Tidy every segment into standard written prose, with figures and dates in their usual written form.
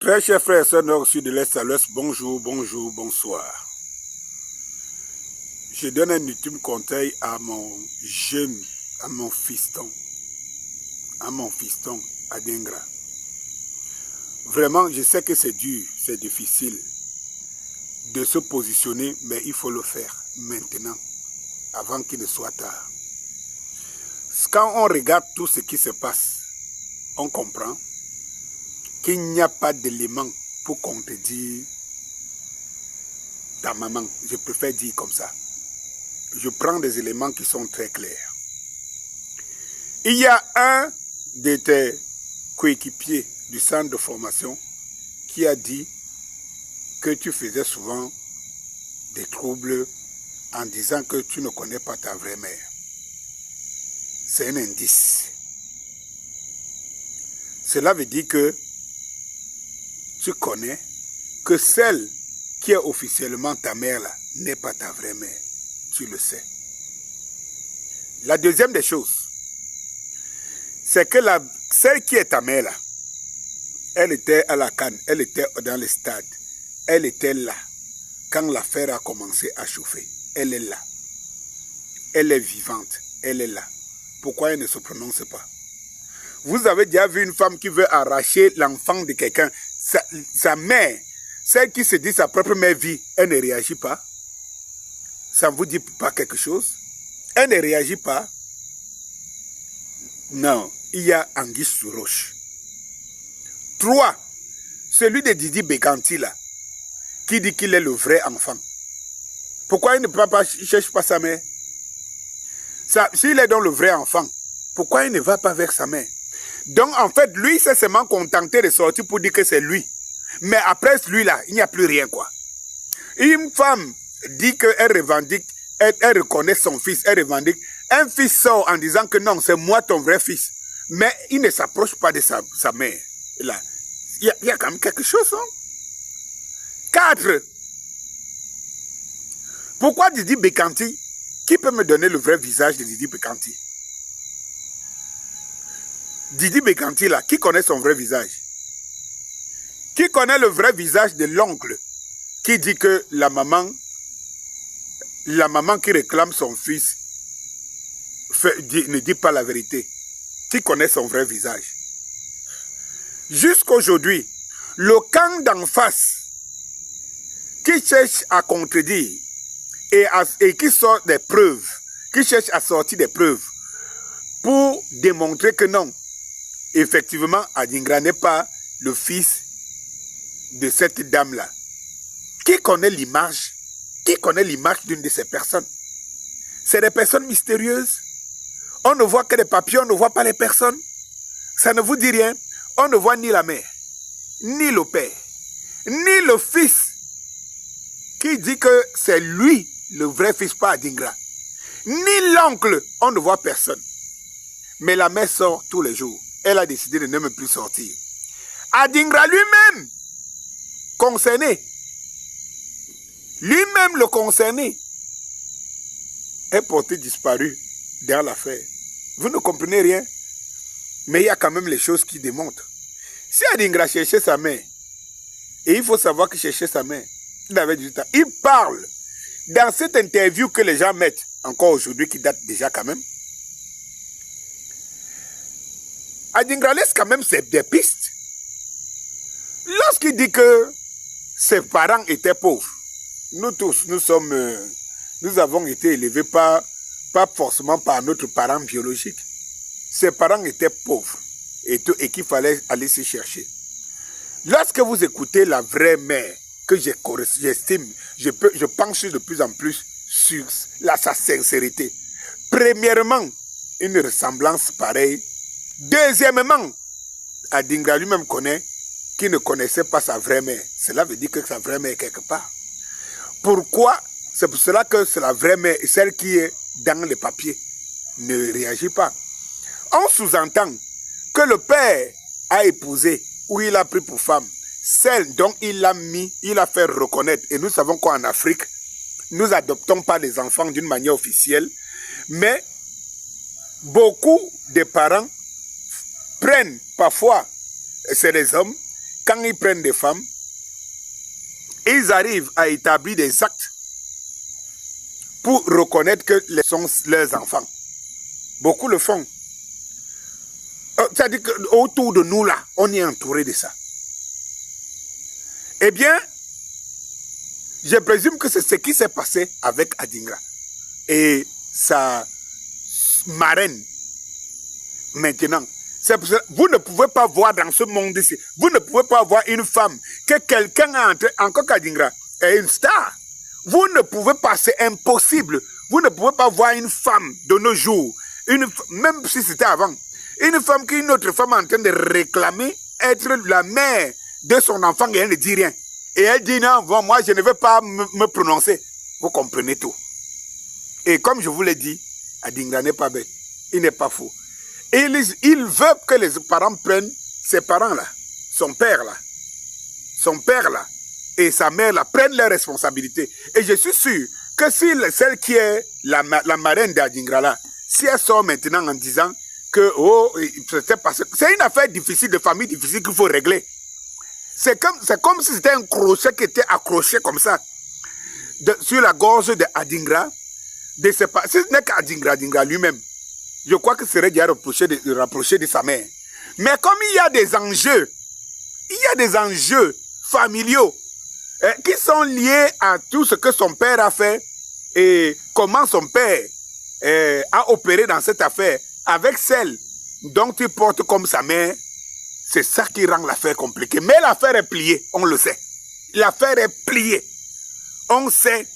Très chers frères et sœurs nord, sud, de l'est à l'ouest, bonjour, bonjour, bonsoir. Je donne un ultime conseil à mon jeune, à mon fiston, Adingra. Vraiment, je sais que c'est dur, c'est difficile de se positionner, mais il faut le faire maintenant, avant qu'il ne soit tard. Quand on regarde tout ce qui se passe, on comprend qu'il n'y a pas d'élément pour qu'on te dise ta maman. Je préfère dire comme ça. Je prends des éléments qui sont très clairs. Il y a un de tes coéquipiers du centre de formation qui a dit que tu faisais souvent des troubles en disant que tu ne connais pas ta vraie mère. C'est un indice. Cela veut dire que tu connais que celle qui est officiellement ta mère là n'est pas ta vraie mère. Tu le sais. La deuxième des choses, c'est que celle qui est ta mère là, elle était à la CAN, elle était dans le stade, elle était là quand l'affaire a commencé à chauffer. Elle est là. Elle est vivante, elle est là. Pourquoi elle ne se prononce pas? Vous avez déjà vu une femme qui veut arracher l'enfant de quelqu'un, sa mère, celle qui se dit sa propre mère vit, elle ne réagit pas? Ça ne vous dit pas quelque chose? Elle ne réagit pas? Non, il y a anguille sous roche. 3. Celui de Didi Béganti là, qui dit qu'il est le vrai enfant. Pourquoi il ne cherche pas sa mère? S'il est donc le vrai enfant, pourquoi il ne va pas vers sa mère? Donc en fait, lui s'est seulement contenté de sortir pour dire que c'est lui. Mais après lui là, il n'y a plus rien quoi. Une femme dit qu'elle revendique, elle reconnaît son fils, elle revendique. Un fils sort en disant que non, c'est moi ton vrai fils. Mais il ne s'approche pas de sa mère. Là, il y a quand même quelque chose. Hein? 4. Pourquoi Didi Béganti? Qui peut me donner le vrai visage de Didi Béganti? Didi Béganti là, qui connaît son vrai visage? Qui connaît le vrai visage de l'oncle qui dit que la maman qui réclame son fils ne dit pas la vérité? Qui connaît son vrai visage? Jusqu'aujourd'hui, le camp d'en face qui cherche à contredire et qui sort des preuves, qui cherche à sortir des preuves pour démontrer que non, effectivement, Adingra n'est pas le fils de cette dame-là. Qui connaît l'image? Qui connaît l'image d'une de ces personnes? C'est des personnes mystérieuses. On ne voit que des papiers, on ne voit pas les personnes. Ça ne vous dit rien. On ne voit ni la mère, ni le père, ni le fils qui dit que c'est lui le vrai fils, pas Adingra. Ni l'oncle, on ne voit personne. Mais la mère sort tous les jours. Elle a décidé de ne même plus sortir. Adingra lui-même, concerné, lui-même le concerné, est porté disparu dans l'affaire. Vous ne comprenez rien? Mais il y a quand même les choses qui démontrent. Si Adingra cherchait sa mère, et il faut savoir qu'il cherchait sa mère, il avait du temps. Il parle dans cette interview que les gens mettent, encore aujourd'hui, qui date déjà quand même. Adingra laisse quand même des pistes. Lorsqu'il dit que ses parents étaient pauvres, nous tous, nous avons été élevés pas forcément par notre parent biologique. Ses parents étaient pauvres et qu'il fallait aller se chercher. Lorsque vous écoutez la vraie mère, que j'estime, je pense de plus en plus sur sa sincérité. Premièrement, une ressemblance pareille. Deuxièmement, Adingra lui-même connaît qu'il ne connaissait pas sa vraie mère. Cela veut dire que sa vraie mère est quelque part. Pourquoi? C'est pour cela que c'est la vraie mère, celle qui est dans les papiers, ne réagit pas. On sous-entend que le père a épousé ou il a pris pour femme celle dont il a fait reconnaître. Et nous savons qu'en Afrique, nous n'adoptons pas les enfants d'une manière officielle, mais beaucoup de parents prennent parfois, c'est les hommes quand ils prennent des femmes, ils arrivent à établir des actes pour reconnaître que ce sont leurs enfants. Beaucoup le font. C'est-à-dire qu'autour de nous, là, on est entouré de ça. Eh bien, je présume que c'est ce qui s'est passé avec Adingra et sa marraine. Maintenant, vous ne pouvez pas voir dans ce monde ici, vous ne pouvez pas voir une femme que quelqu'un a entré, encore qu'Adingra est une star. Vous ne pouvez pas, c'est impossible. Vous ne pouvez pas voir une femme de nos jours, même si c'était avant, une femme qu'une autre femme est en train de réclamer être la mère de son enfant et elle ne dit rien. Et elle dit non, bon, moi je ne vais pas me prononcer. Vous comprenez tout. Et comme je vous l'ai dit, Adingra n'est pas bête. Il n'est pas faux. Et il veut que les parents prennent ses parents-là, son père-là, et sa mère-là prennent leurs responsabilités. Et je suis sûr que si celle qui est la marraine d'Adingra-là, si elle sort maintenant en disant que c'est une affaire difficile, de famille difficile qu'il faut régler. C'est comme si c'était un crochet qui était accroché comme ça sur la gorge d'Adingra. Si ce n'est qu'Adingra lui-même, je crois que ce serait déjà rapproché de sa mère. Mais comme il y a des enjeux familiaux qui sont liés à tout ce que son père a fait et comment son père a opéré dans cette affaire avec celle dont il porte comme sa mère, c'est ça qui rend l'affaire compliquée. Mais l'affaire est pliée, on le sait. L'affaire est pliée. On sait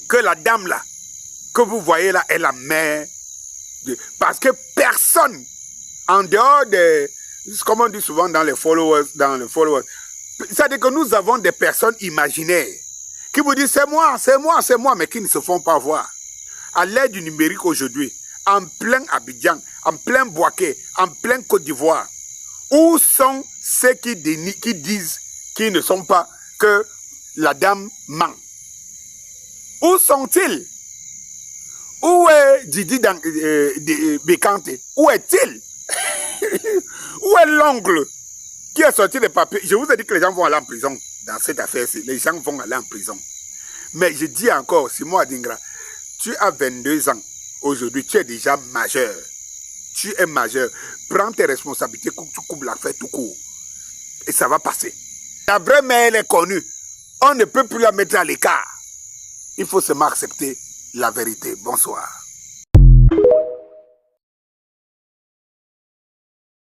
que la dame là, que vous voyez là, est la mère. Parce que personne, en dehors de, comme on dit souvent dans les followers, c'est-à-dire que nous avons des personnes imaginaires qui vous disent c'est moi, mais qui ne se font pas voir. À l'aide du numérique aujourd'hui, en plein Abidjan, en plein Bouaké, en plein Côte d'Ivoire, où sont ceux qui disent qu'ils ne sont pas, que la dame ment? Où sont-ils? Où est Didi Bekante? Où est-il? Où est l'ongle qui a sorti les papiers? Je vous ai dit que les gens vont aller en prison dans cette affaire-ci. Les gens vont aller en prison. Mais je dis encore, Simon Adingra, tu as 22 ans. Aujourd'hui, tu es déjà majeur. Tu es majeur. Prends tes responsabilités, tu coupes l'affaire tout court. Et ça va passer. La vraie mère, elle est connue. On ne peut plus la mettre à l'écart. Il faut seulement accepter la vérité. Bonsoir.